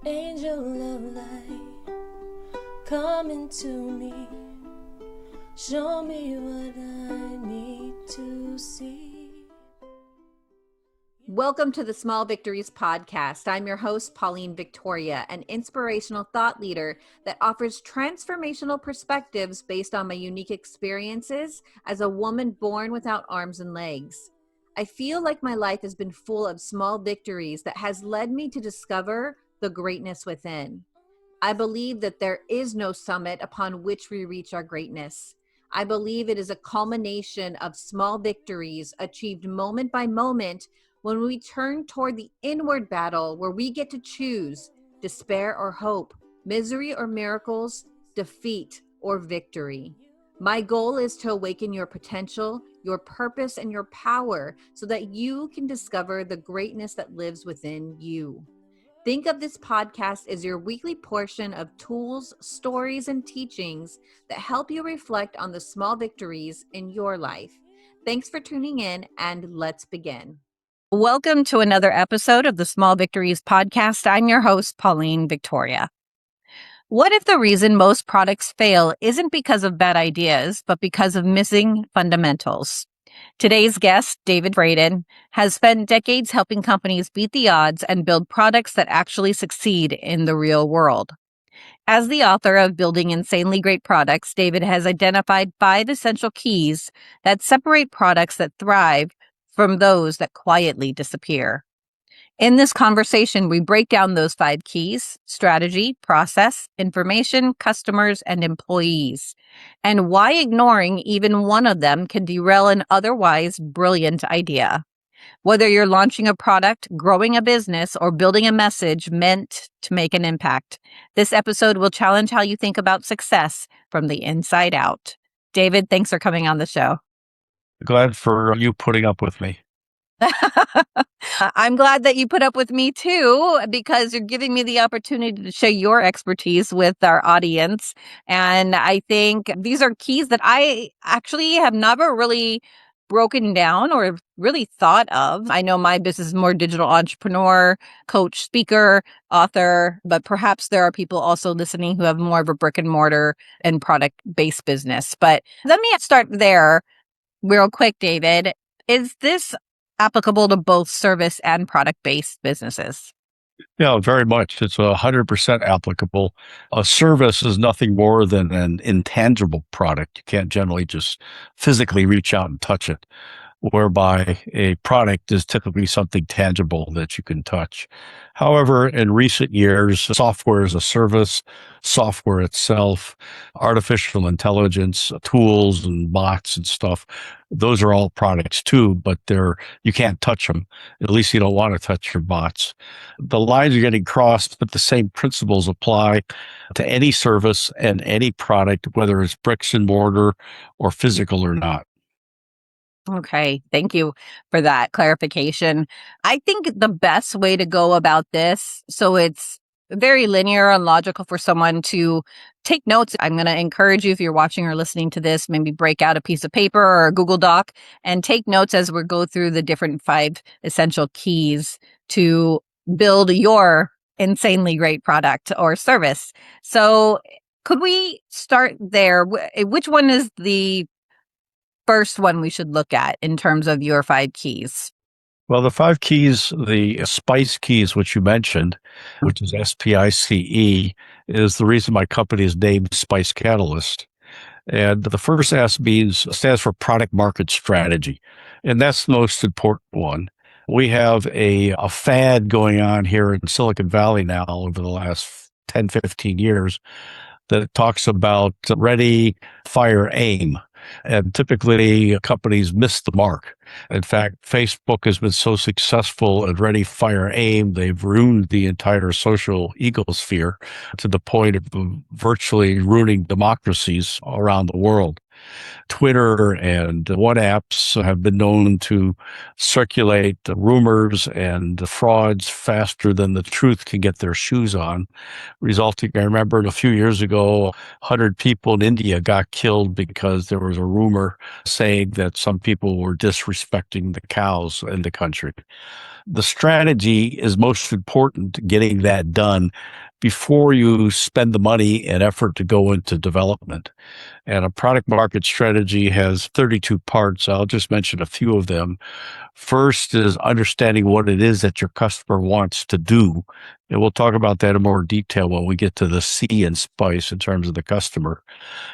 Angel of light, come into me, show me what I need to see. Welcome to the Small Victories Podcast. I'm your host, Pauline Victoria, an inspirational thought leader that offers transformational perspectives based on my unique experiences as a woman born without arms and legs. I feel like my life has been full of small victories that has led me to discover the greatness within. I believe that there is no summit upon which we reach our greatness. I believe it is a culmination of small victories achieved moment by moment when we turn toward the inward battle where we get to choose despair or hope, misery or miracles, defeat or victory. My goal is to awaken your potential, your purpose, and your power so that you can discover the greatness that lives within you. Think of this podcast as your weekly portion of tools, stories, and teachings that help you reflect on the small victories in your life. Thanks for tuning in, and let's begin. Welcome to another episode of the Small Victories Podcast. I'm your host, Pauline Victoria. What if the reason most products fail isn't because of bad ideas, but because of missing fundamentals? Today's guest, David Fradin, has spent decades helping companies beat the odds and build products that actually succeed in the real world. As the author of Building Insanely Great Products, David has identified 5 essential keys that separate products that thrive from those that quietly disappear. In this conversation, we break down those 5 keys: strategy, process, information, customers, and employees, and why ignoring even one of them can derail an otherwise brilliant idea. Whether you're launching a product, growing a business, or building a message meant to make an impact, this episode will challenge how you think about success from the inside out. David, thanks for coming on the show. Glad for you putting up with me. I'm glad that you put up with me too, because you're giving me the opportunity to share your expertise with our audience. And I think these are keys that I actually have never really broken down or really thought of. I know my business is more digital entrepreneur, coach, speaker, author, but perhaps there are people also listening who have more of a brick and mortar and product based business. But let me start there real quick, David. Is this applicable to both service and product-based businesses? Yeah, very much. It's 100% applicable. A service is nothing more than an intangible product. You can't generally just physically reach out and touch it, whereby a product is typically something tangible that you can touch. However, in recent years, software as a service, software itself, artificial intelligence, tools and bots and stuff, those are all products too, but you can't touch them. At least you don't want to touch your bots. The lines are getting crossed, but the same principles apply to any service and any product, whether it's bricks and mortar or physical or not. Okay, thank you for that clarification. I think the best way to go about this, so it's very linear and logical for someone to take notes. I'm going to encourage you, if you're watching or listening to this, maybe break out a piece of paper or a Google Doc and take notes as we go through the different 5 essential keys to build your insanely great product or service. So could we start there? Which one is the first one we should look at in terms of your 5 keys? Well, the 5 keys, the SPICE keys, which you mentioned, which is SPICE, is the reason my company is named Spice Catalyst. And the first S stands for product market strategy. And that's the most important one. We have a fad going on here in Silicon Valley now over the last 10, 15 years that talks about ready, fire, aim. And typically companies miss the mark. In fact, Facebook has been so successful at ready, fire, aim, they've ruined the entire social ecosphere to the point of virtually ruining democracies around the world. Twitter and WhatsApps have been known to circulate the rumors and frauds faster than the truth can get their shoes on, resulting, I remember a few years ago, 100 people in India got killed because there was a rumor saying that some people were disrespecting the cows in the country. The strategy is most important, getting that done before you spend the money and effort to go into development. And a product market strategy has 32 parts. I'll just mention a few of them. First is understanding what it is that your customer wants to do. And we'll talk about that in more detail when we get to the C and spice in terms of the customer.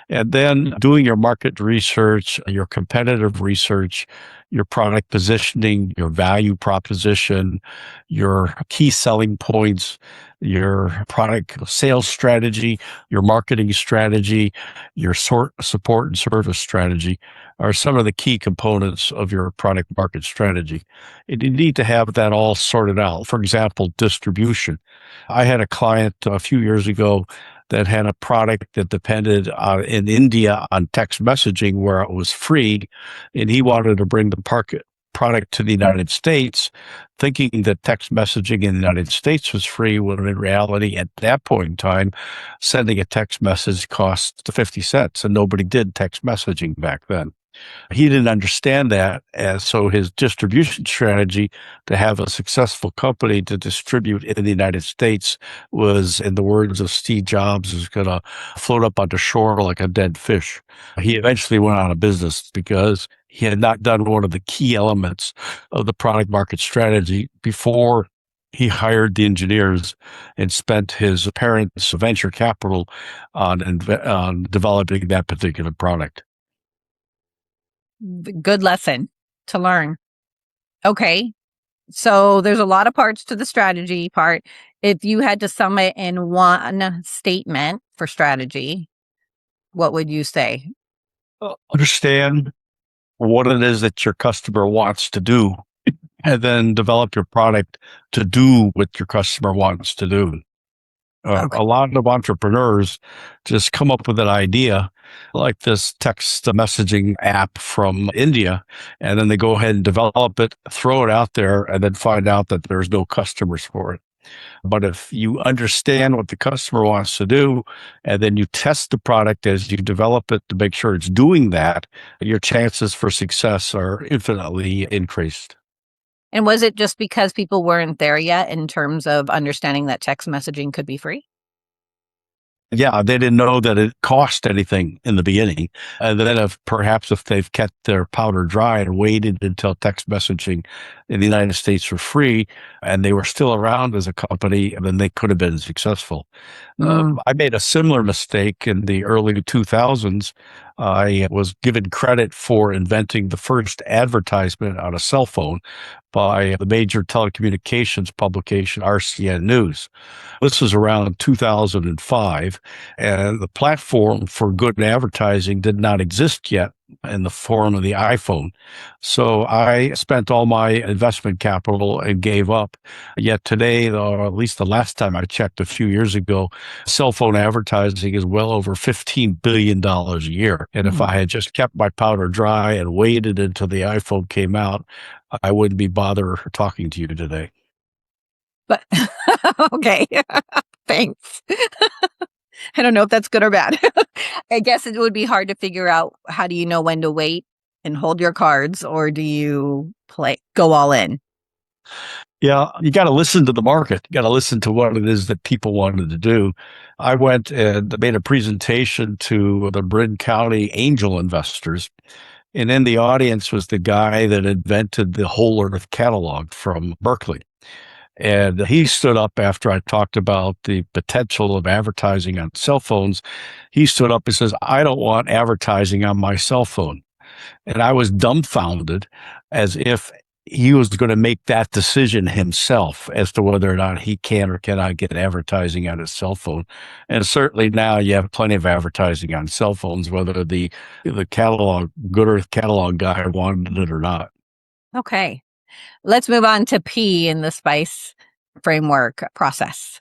And then doing your market research, your competitive research, your product positioning, your value proposition, your key selling points, your product sales strategy, your marketing strategy, your support and service strategy are some of the key components of your product market strategy. And you need to have that all sorted out. For example, distribution. I had a client a few years ago that had a product that depended in India on text messaging where it was free, and he wanted to bring the product to the United States, thinking that text messaging in the United States was free, when in reality, at that point in time, sending a text message cost 50 cents, and nobody did text messaging back then. He didn't understand that, and so his distribution strategy to have a successful company to distribute in the United States was, in the words of Steve Jobs, is going to float up onto shore like a dead fish. He eventually went out of business because he had not done one of the key elements of the product market strategy before he hired the engineers and spent his parents' venture capital on developing that particular product. Good lesson to learn. Okay. So there's a lot of parts to the strategy part. If you had to sum it in one statement for strategy, what would you say? Understand what it is that your customer wants to do, and then develop your product to do what your customer wants to do. Okay. A lot of entrepreneurs just come up with an idea like this text messaging app from India, and then they go ahead and develop it, throw it out there, and then find out that there's no customers for it. But if you understand what the customer wants to do, and then you test the product as you develop it to make sure it's doing that, your chances for success are infinitely increased. And was it just because people weren't there yet in terms of understanding that text messaging could be free? Yeah, they didn't know that it cost anything in the beginning. And then if they've kept their powder dry and waited until text messaging in the United States were free and they were still around as a company, then they could have been successful. I made a similar mistake in the early 2000s. I was given credit for inventing the first advertisement on a cell phone by the major telecommunications publication, RCN News. This was around 2005, and the platform for good advertising did not exist yet in the form of the iPhone. So I spent all my investment capital and gave up. Yet today, or at least the last time I checked a few years ago, cell phone advertising is well over $15 billion a year. And if I had just kept my powder dry and waited until the iPhone came out, I wouldn't be bothering talking to you today. But okay, thanks. I don't know if that's good or bad. I guess it would be hard to figure out, how do you know when to wait and hold your cards, or do you go all in? Yeah, you got to listen to the market. You got to listen to what it is that people wanted to do. I went and made a presentation to the Marin County angel investors. And in the audience was the guy that invented the Whole Earth catalog from Berkeley. And he stood up after I talked about the potential of advertising on cell phones. He stood up and says, I don't want advertising on my cell phone. And I was dumbfounded, as if he was going to make that decision himself as to whether or not he can or cannot get advertising on his cell phone. And certainly now you have plenty of advertising on cell phones, whether the catalog, Good Earth catalog guy wanted it or not. Okay. Let's move on to P in the SPICE framework process.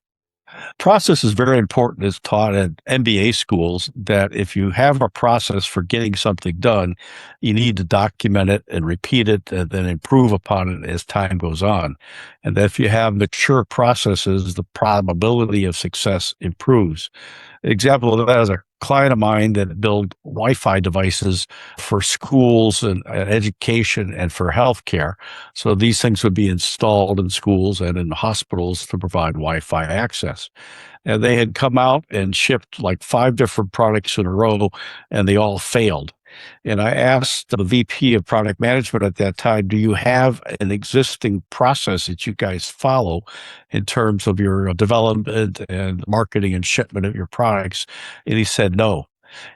Process is very important. It's taught at MBA schools that if you have a process for getting something done, you need to document it and repeat it and then improve upon it as time goes on. And that if you have mature processes, the probability of success improves. Example of that is a client of mine that built Wi-Fi devices for schools and education and for healthcare. So these things would be installed in schools and in hospitals to provide Wi-Fi access. And they had come out and shipped like 5 different products in a row, and they all failed. And I asked the VP of product management at that time, do you have an existing process that you guys follow in terms of your development and marketing and shipment of your products? And he said, no.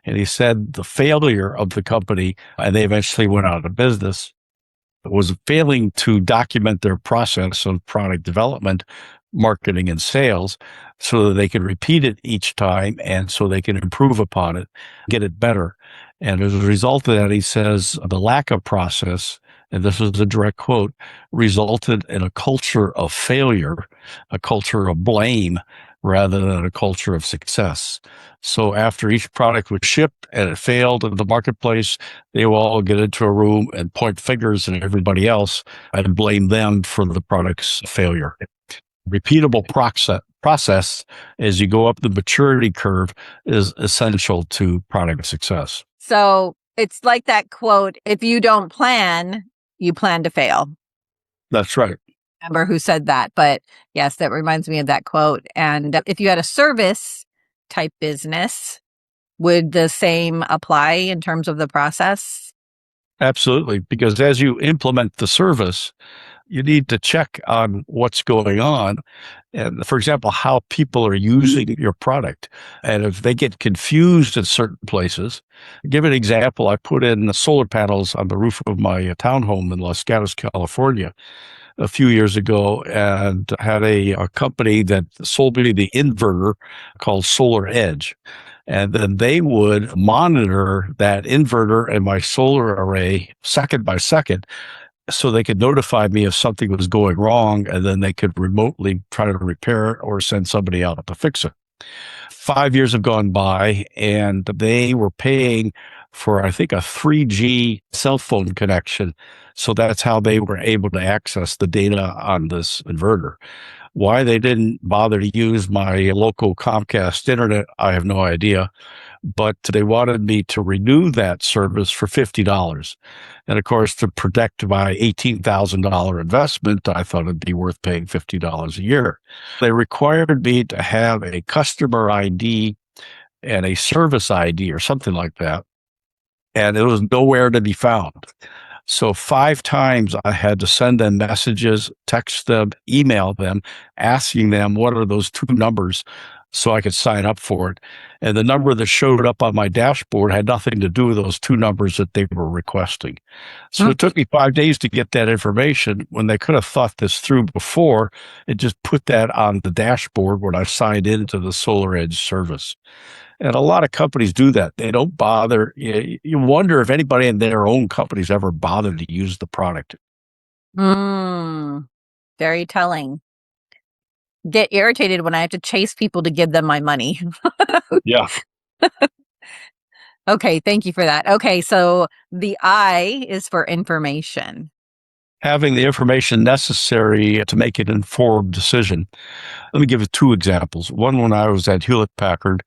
And he said the failure of the company, and they eventually went out of business, was failing to document their process of product development, marketing, and sales so that they could repeat it each time and so they can improve upon it, get it better. And as a result of that, he says the lack of process, and this is a direct quote, resulted in a culture of failure, a culture of blame, rather than a culture of success. So after each product was shipped and it failed in the marketplace, they will all get into a room and point fingers at everybody else and blame them for the product's failure. Repeatable process as you go up the maturity curve is essential to product success. So it's like that quote, if you don't plan, you plan to fail. That's right. Remember who said that, but yes, that reminds me of that quote. And if you had a service type business, would the same apply in terms of the process? Absolutely. Because as you implement the service, you need to check on what's going on. And for example, how people are using your product. And if they get confused in certain places, give an example. I put in the solar panels on the roof of my townhome in Los Gatos, California, a few years ago, and had a company that sold me the inverter called Solar Edge. And then they would monitor that inverter and my solar array second by second so they could notify me if something was going wrong, and then they could remotely try to repair it or send somebody out to fix it. 5 years have gone by, and they were paying for, I think, a 3G cell phone connection. So that's how they were able to access the data on this inverter. Why they didn't bother to use my local Comcast internet, I have no idea. But they wanted me to renew that service for $50. And of course, to protect my $18,000 investment, I thought it'd be worth paying $50 a year. They required me to have a customer ID and a service ID or something like that. And it was nowhere to be found. So 5 times I had to send them messages, text them, email them, asking them what are those 2 numbers so I could sign up for it. And the number that showed up on my dashboard had nothing to do with those 2 numbers that they were requesting. So it took me 5 days to get that information when they could have thought this through before and just put that on the dashboard when I signed into the Solar Edge service. And a lot of companies do that. They don't bother. You wonder if anybody in their own companies ever bothered to use the product. Very telling. Get irritated when I have to chase people to give them my money. Yeah. Okay, thank you for that. Okay, so the I is for information. Having the information necessary to make an informed decision. Let me give you 2 examples. One, when I was at Hewlett-Packard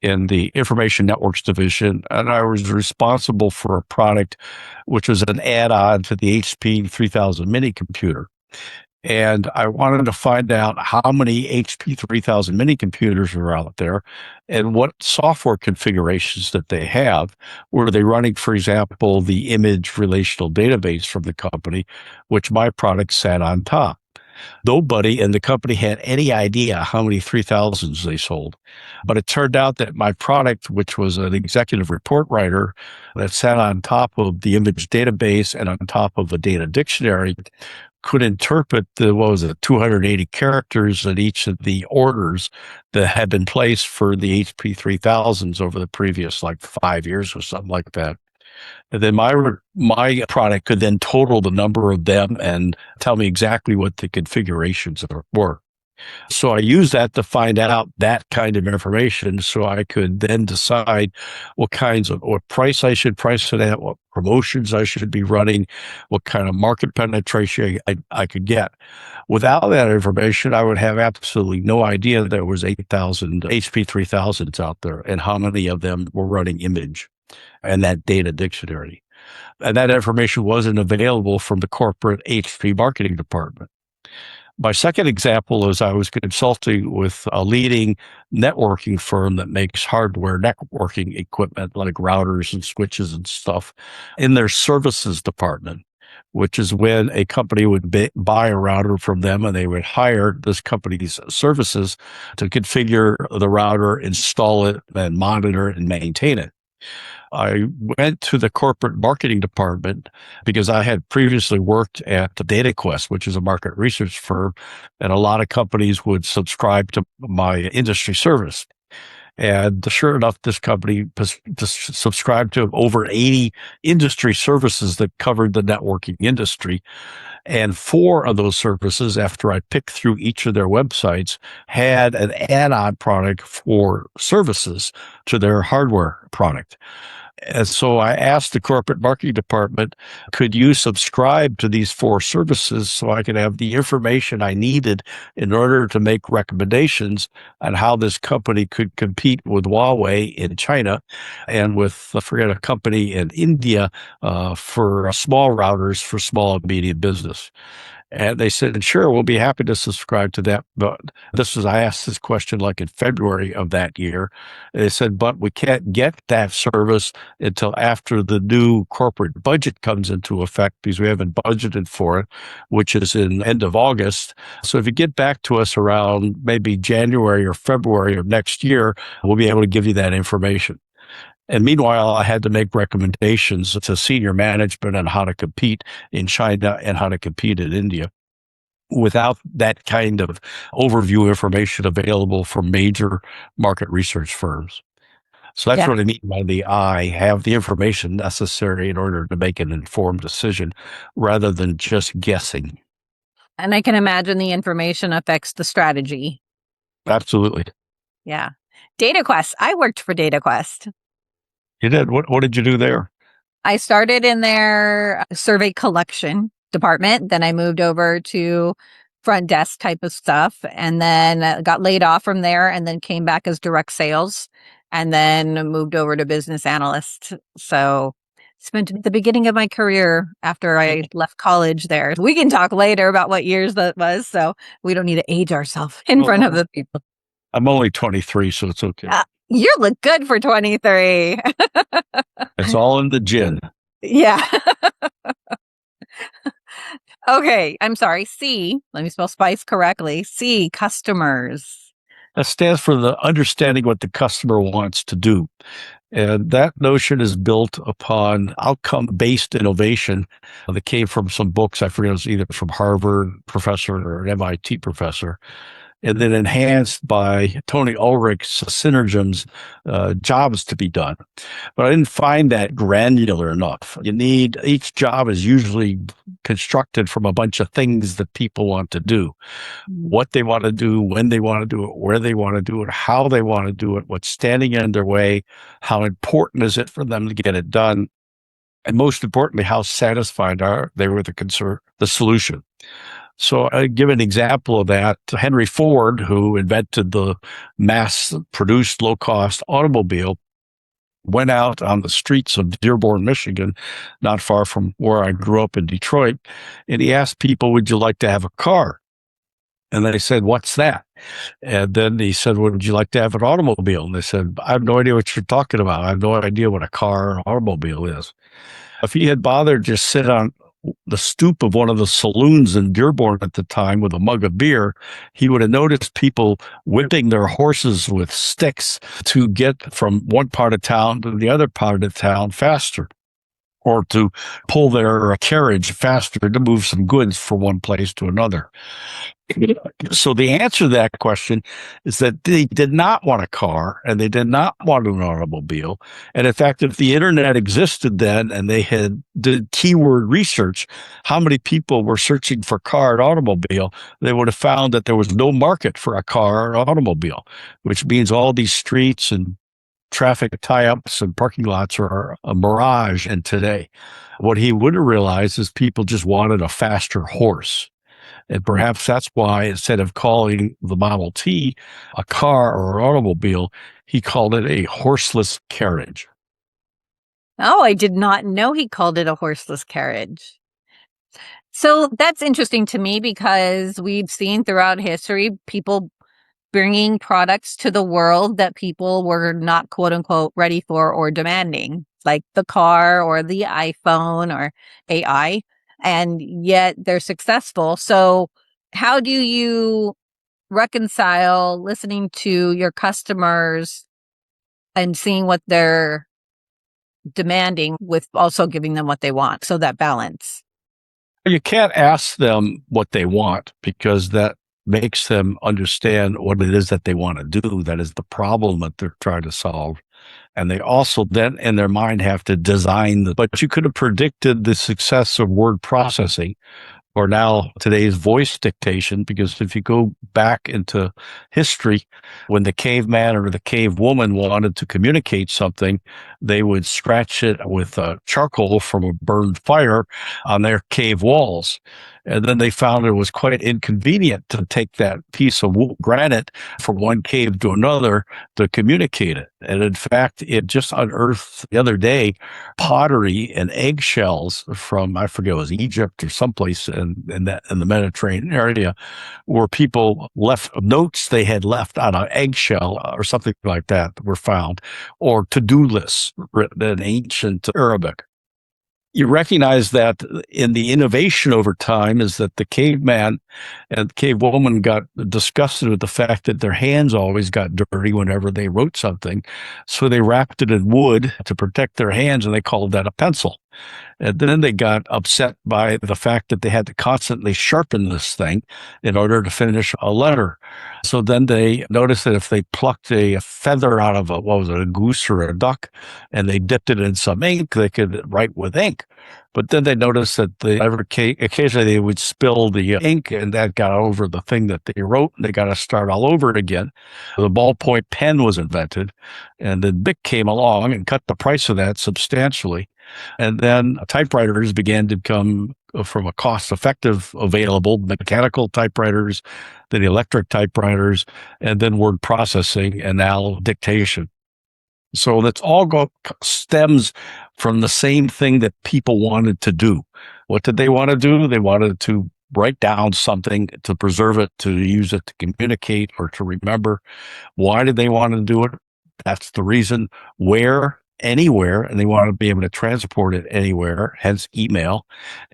in the Information Networks division, and I was responsible for a product which was an add-on to the HP 3000 mini computer. And I wanted to find out how many HP 3000 mini computers are out there and what software configurations that they have. Were they running, for example, the image relational database from the company, which my product sat on top? Nobody in the company had any idea how many 3000s they sold. But it turned out that my product, which was an executive report writer that sat on top of the image database and on top of a data dictionary, could interpret the, 280 characters in each of the orders that had been placed for the HP 3000s over the previous 5 years or something like that. And then my product could then total the number of them and tell me exactly what the configurations were. So I used that to find out that kind of information so I could then decide what price I should price it at, what promotions I should be running, what kind of market penetration I could get. Without that information, I would have absolutely no idea there was 8,000 HP 3000s out there and how many of them were running image and that data dictionary. And that information wasn't available from the corporate HP marketing department. My second example is I was consulting with a leading networking firm that makes hardware networking equipment like routers and switches and stuff in their services department, which is when a company would buy a router from them and they would hire this company's services to configure the router, install it, and monitor and maintain it. I went to the corporate marketing department because I had previously worked at DataQuest, which is a market research firm, and a lot of companies would subscribe to my industry service. And sure enough, this company subscribed to over 80 industry services that covered the networking industry. And 4 of those services, after I picked through each of their websites, had an add-on product for services to their hardware product. And so I asked the corporate marketing department, could you subscribe to these 4 services so I could have the information I needed in order to make recommendations on how this company could compete with Huawei in China and with, I forget, a company in India for small routers for small and medium business. And they said, sure, we'll be happy to subscribe to that. But I asked this question like in February of that year. They said, but we can't get that service until after the new corporate budget comes into effect because we haven't budgeted for it, which is in end of August. So if you get back to us around maybe January or February of next year, we'll be able to give you that information. And meanwhile, I had to make recommendations to senior management on how to compete in China and how to compete in India without that kind of overview information available from major market research firms. So that's what I mean by the I have the information necessary in order to make an informed decision rather than just guessing. And I can imagine the information affects the strategy. Absolutely. Yeah. DataQuest. I worked for DataQuest. You did? What did you do there? I started in their survey collection department. Then I moved over to front desk type of stuff and then got laid off from there and then came back as direct sales and then moved over to business analyst. So spent the beginning of my career after I left college there. We can talk later about what years that was. So we don't need to age ourselves in front of the people. I'm only 23, so it's okay. You look good for 23. It's all in the gin. Yeah. Okay. I'm sorry. C, let me spell spice correctly. C, customers. That stands for the understanding what the customer wants to do. And that notion is built upon outcome-based innovation that came from some books. I forget, it was either from Harvard professor or an MIT professor. And then enhanced by Tony Ulrich's Synergism's jobs to be done. But I didn't find that granular enough. Each job is usually constructed from a bunch of things that people want to do. What they want to do, when they want to do it, where they want to do it, how they want to do it, what's standing in their way, how important is it for them to get it done, and most importantly, how satisfied are they with the solution. So I give an example of that. Henry Ford, who invented the mass-produced low-cost automobile, went out on the streets of Dearborn, Michigan, not far from where I grew up in Detroit, and he asked people, would you like to have a car? And they said, what's that? And then he said, would you like to have an automobile? And they said, I have no idea what you're talking about. I have no idea what a car or an automobile is. If he had bothered to sit on the stoop of one of the saloons in Dearborn at the time with a mug of beer, he would have noticed people whipping their horses with sticks to get from one part of town to the other part of town faster. or to pull their carriage faster to move some goods from one place to another. So the answer to that question is that they did not want a car and they did not want an automobile. And in fact, if the internet existed then and they had did keyword research, how many people were searching for car and automobile, they would have found that there was no market for a car or automobile, which means all these streets and traffic tie-ups and parking lots are a mirage in today. What he would have realized is people just wanted a faster horse. And perhaps that's why instead of calling the Model T a car or an automobile, he called it a horseless carriage. Oh, I did not know he called it a horseless carriage. So that's interesting to me because we've seen throughout history people bringing products to the world that people were not, quote unquote, ready for or demanding, like the car or the iPhone or AI, and yet they're successful. So how do you reconcile listening to your customers and seeing what they're demanding with also giving them what they want? So that balance. You can't ask them what they want because that makes them understand what it is that they want to do. That is the problem that they're trying to solve. And they also then in their mind have to design but you could have predicted the success of word processing or now today's voice dictation, because if you go back into history, when the caveman or the cave woman wanted to communicate something, they would scratch it with charcoal from a burned fire on their cave walls. And then they found it was quite inconvenient to take that piece of granite from one cave to another to communicate it. And in fact, it just unearthed the other day pottery and eggshells from, I forget, it was Egypt or someplace in the Mediterranean area, where people left notes they had left on an eggshell or something like that were found, or to-do lists written in ancient Arabic. You recognize that in the innovation over time is that the caveman and cave woman got disgusted with the fact that their hands always got dirty whenever they wrote something. So they wrapped it in wood to protect their hands, and they called that a pencil. And then they got upset by the fact that they had to constantly sharpen this thing in order to finish a letter. So then they noticed that if they plucked a feather out of a goose or a duck, and they dipped it in some ink, they could write with ink. But then they noticed that occasionally they would spill the ink, and that got over the thing that they wrote, and they got to start all over again. The ballpoint pen was invented, and then Bic came along and cut the price of that substantially. And then typewriters began to become, from a cost-effective available, mechanical typewriters, then electric typewriters, and then word processing, and now dictation. So that's all stems from the same thing that people wanted to do. What did they want to do? They wanted to write down something, to preserve it, to use it to communicate or to remember. Why did they want to do it? That's the reason. Where? Anywhere, and they want to be able to transport it anywhere, hence email,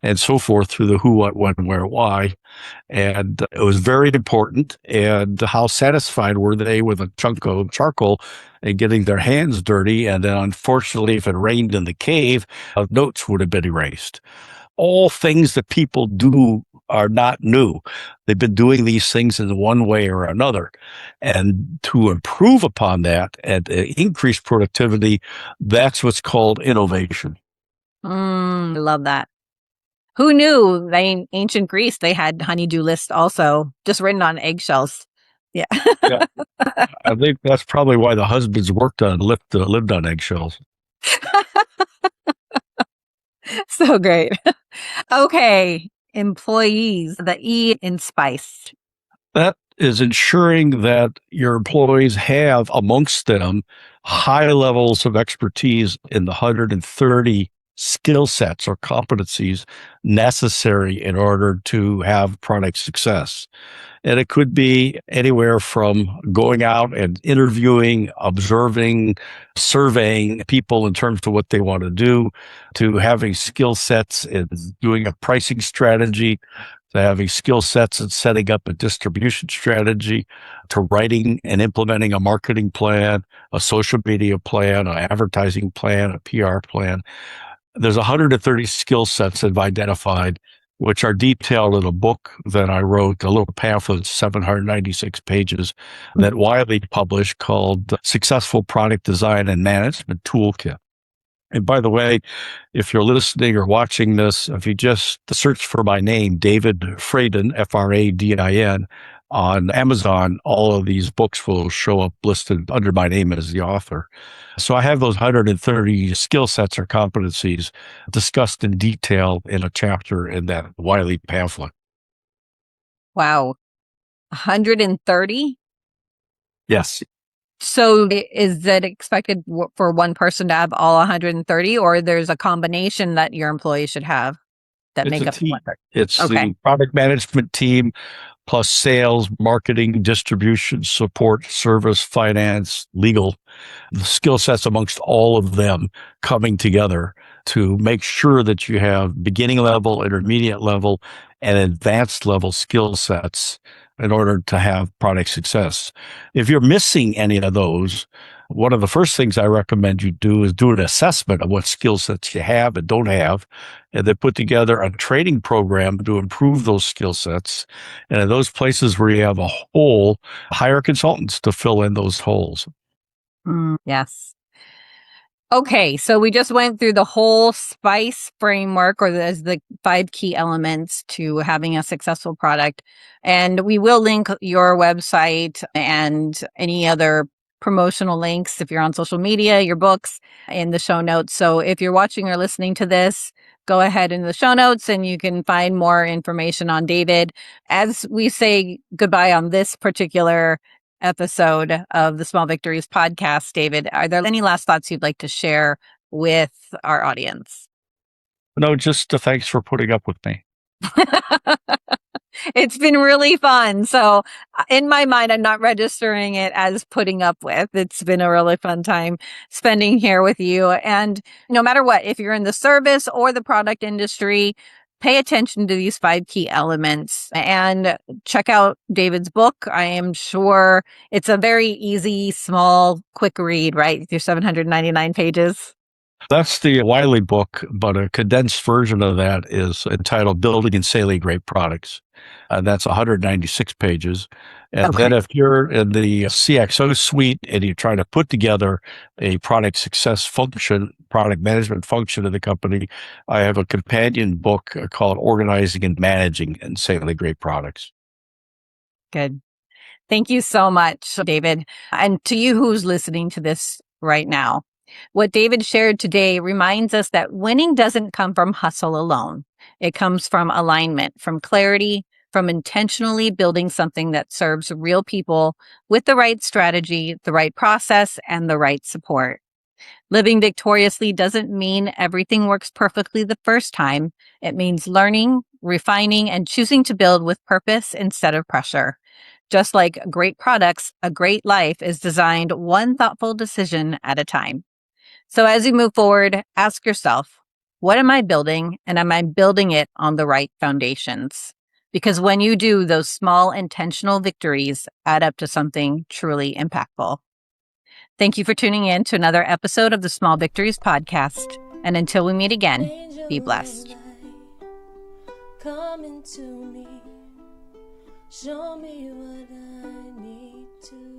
and so forth through the who, what, when, where, why. And it was very important. And how satisfied were they with a chunk of charcoal and getting their hands dirty? And then unfortunately, if it rained in the cave, notes would have been erased. All things that people do are not new. They've been doing these things in one way or another. And to improve upon that and increase productivity, that's what's called innovation. I love that. Who knew? In ancient Greece, they had honeydew lists also, just written on eggshells. Yeah. Yeah. I think that's probably why the husbands lived on eggshells. So great. Okay. Employees, the E in SPICE. That is ensuring that your employees have amongst them high levels of expertise in the 130 skill sets or competencies necessary in order to have product success. And it could be anywhere from going out and interviewing, observing, surveying people in terms of what they want to do, to having skill sets in doing a pricing strategy, to having skill sets in setting up a distribution strategy, to writing and implementing a marketing plan, a social media plan, an advertising plan, a PR plan. There's 130 skill sets that I've identified, which are detailed in a book that I wrote, a little pamphlet, 796 pages, that Wiley published called Successful Product Design and Management Toolkit. And by the way, if you're listening or watching this, if you just search for my name, David Fradin, Fradin, on Amazon, all of these books will show up listed under my name as the author. So I have those 130 skill sets or competencies discussed in detail in a chapter in that Wiley pamphlet. Wow. 130? Yes. So is that expected for one person to have all 130, or there's a combination that your employees should have that It's make a up team. 130? It's Okay. the product management team plus sales, marketing, distribution, support, service, finance, legal, the skill sets amongst all of them coming together to make sure that you have beginning level, intermediate level, and advanced level skill sets in order to have product success. If you're missing any of those, one of the first things I recommend you do is do an assessment of what skill sets you have and don't have, and then put together a training program to improve those skill sets. And in those places where you have a hole, hire consultants to fill in those holes. Yes. Okay, so we just went through the whole SPICE framework, or as the 5 key elements to having a successful product. And we will link your website and any other promotional links if you're on social media, your books in the show notes. So if you're watching or listening to this, go ahead in the show notes and you can find more information on David. As we say goodbye on this particular episode of the Small Victories podcast, David, are there any last thoughts you'd like to share with our audience? No, just thanks for putting up with me. It's been really fun. So in my mind, I'm not registering it as putting up with. It's been a really fun time spending here with you. And no matter what, if you're in the service or the product industry, pay attention to these 5 key elements and check out David's book. I am sure it's a very easy, small, quick read, right? Through 799 pages. That's the Wiley book, but a condensed version of that is entitled Building and Selling Great Products. That's 196 pages. And then if you're in the CXO suite and you're trying to put together a product success function, product management function of the company, I have a companion book called Organizing and Managing and Selling Great Products. Good. Thank you so much, David. And to you who's listening to this right now, what David shared today reminds us that winning doesn't come from hustle alone. It comes from alignment, from clarity, from intentionally building something that serves real people with the right strategy, the right process, and the right support. Living victoriously doesn't mean everything works perfectly the first time. It means learning, refining, and choosing to build with purpose instead of pressure. Just like great products, a great life is designed one thoughtful decision at a time. So as you move forward, ask yourself, what am I building? And am I building it on the right foundations? Because when you do, those small intentional victories add up to something truly impactful. Thank you for tuning in to another episode of the Small Victories Podcast. And until we meet again, be blessed. Come into me, show me what I need to